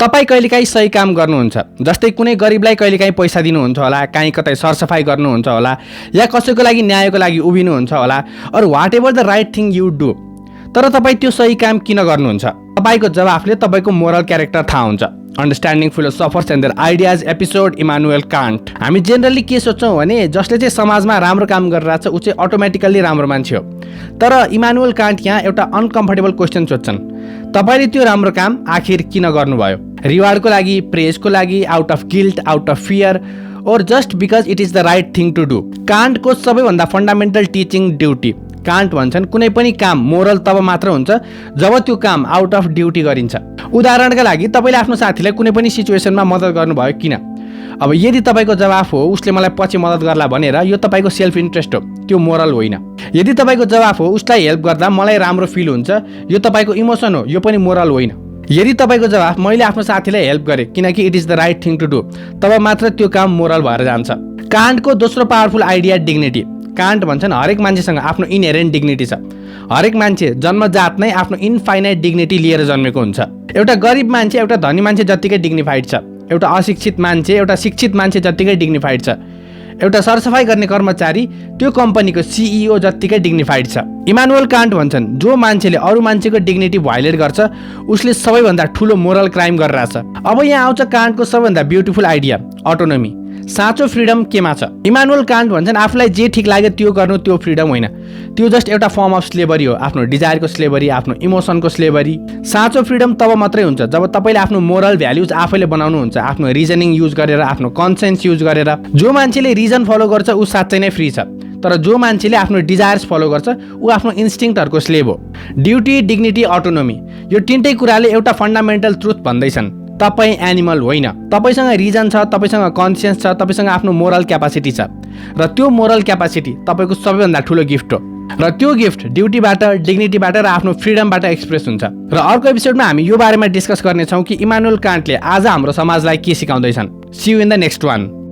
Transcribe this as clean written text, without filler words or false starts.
तपाईँ कहिलेकाहीँ सही काम गर्नुहुन्छ, जस्तै कुनै गरिबलाई कहिलेकाहीँ पैसा दिनुहुन्छ होला, काहीँ कतै सरसफाइ गर्नुहुन्छ होला, या कसैको लागि न्यायको लागि उभिनुहुन्छ होला, or whatever the right thing you do. तर तपाईँ त्यो सही काम किन गर्नुहुन्छ? तपाईँको जवाफले तपाईँको मोरल क्यारेक्टर थाहा हुन्छ। Understanding philosophers and their ideas episode Immanuel Kant. हामी जेनरली के सोच्छौँ भने जसले चाहिँ समाजमा राम्रो काम गरिरहेको छ ऊ चाहिँ अटोमेटिकल्ली राम्रो मान्छे हो। तर इमानुएल कान्ट यहाँ एउटा अनकम्फर्टेबल क्वेसन सोध्छन्, तपाईँले त्यो राम्रो काम आखिर किन गर्नुभयो? रिवार्डको लागि, प्रेजको लागि, out of guilt, out of fear, और just because it is the right thing to do? कान्टको सबैभन्दा फन्डामेन्टल टिचिङ ड्युटी। कान्ट भन्छन् कुनै पनि काम मोरल तब मात्र हुन्छ जब त्यो काम आउट अफ ड्युटी गरिन्छ। उदाहरणका लागि तपाईँले आफ्नो साथीलाई कुनै पनि सिचुएसनमा मद्दत गर्नुभयो किन? अब यदि तपाईँको जवाफ हो उसले मलाई पछि मद्दत गर्ला भनेर, यो तपाईँको सेल्फ इन्ट्रेस्ट हो, त्यो मोरल होइन। यदि तपाईँको जवाफ हो उसलाई हेल्प गर्दा मलाई राम्रो फिल हुन्छ, यो तपाईँको इमोसन हो, यो पनि मोरल होइन। यदि तपाईँको जवाफ मैले आफ्नो साथीलाई हेल्प गरेँ किनकि it is the right thing to do, तब मात्र त्यो काम मोरल भएर जान्छ। कान्टको दोस्रो पावरफुल आइडिया डिग्निटी। कान्ट भन्छन् हरेक मान्छेसँग आफ्नो इनहेरेन्ट डिग्निटी छ। हरेक मान्छे जन्मजात नै आफ्नो इन्फाइनाइट डिग्निटी लिएर जन्मेको हुन्छ। एउटा गरिब मान्छे एउटा धनी मान्छे जत्तिकै डिग्निफाइड छ। एउटा अशिक्षित मान्छे एउटा शिक्षित मान्छे जत्तिकै डिग्निफाइड छ। एउटा सरसफाइ गर्ने कर्मचारी त्यो कम्पनीको सिइओ जत्तिकै डिग्निफाइड छ। इमानुएल कान्ट भन्छन् जो मान्छेले अरू मान्छेको डिग्निटी भायोलेट गर्छ उसले सबैभन्दा ठुलो मोरल क्राइम गरिरहेछ। अब यहाँ आउँछ कान्टको सबैभन्दा ब्युटिफुल आइडिया, अटोनोमी। साँचो फ्रिडम केमा छ? इमानुएल कान्ट भन्छन् आफूलाई जे ठिक लाग्यो त्यो गर्नु त्यो फ्रिडम होइन, त्यो जस्ट एउटा फर्म अफ स्लेभरी हो। आफ्नो डिजायरको स्लेभरी, आफ्नो इमोसनको स्लेभरी। साँचो फ्रिडम तब मात्रै हुन्छ जब तपाईँले आफ्नो मोरल भ्याल्युज आफैले बनाउनुहुन्छ, आफ्नो रिजनिङ युज गरेर, आफ्नो कन्सेन्स युज गरेर। जो मान्छेले रिजन फलो गर्छ ऊ साँच्चै नै फ्री छ, तर जो मान्छेले आफ्नो डिजायर्स फलो गर्छ ऊ आफ्नो इन्स्टिङक्टहरूको स्लेभ हो। ड्युटी, डिग्निटी, अटोनोमी, यो तिनटै कुराले एउटा फन्डामेन्टल ट्रुथ भन्दैछन्, तपाईँ एनिमल होइन। तपाईँसँग रिजन छ, तपाईँसँग कन्सियन्स छ, तपाईँसँग आफ्नो मोरल क्यापासिटी छ, र त्यो मोरल क्यापासिटी तपाईँको सबैभन्दा ठुलो गिफ्ट हो। र त्यो गिफ्ट ड्युटीबाट, डिग्निटीबाट र आफ्नो फ्रिडमबाट एक्सप्रेस हुन्छ। र अर्को एपिसोडमा हामी यो बारेमा डिस्कस गर्नेछौँ कि इमानुएल कान्टले आज हाम्रो समाजलाई के सिकाउँदैछन्। See you in the next one.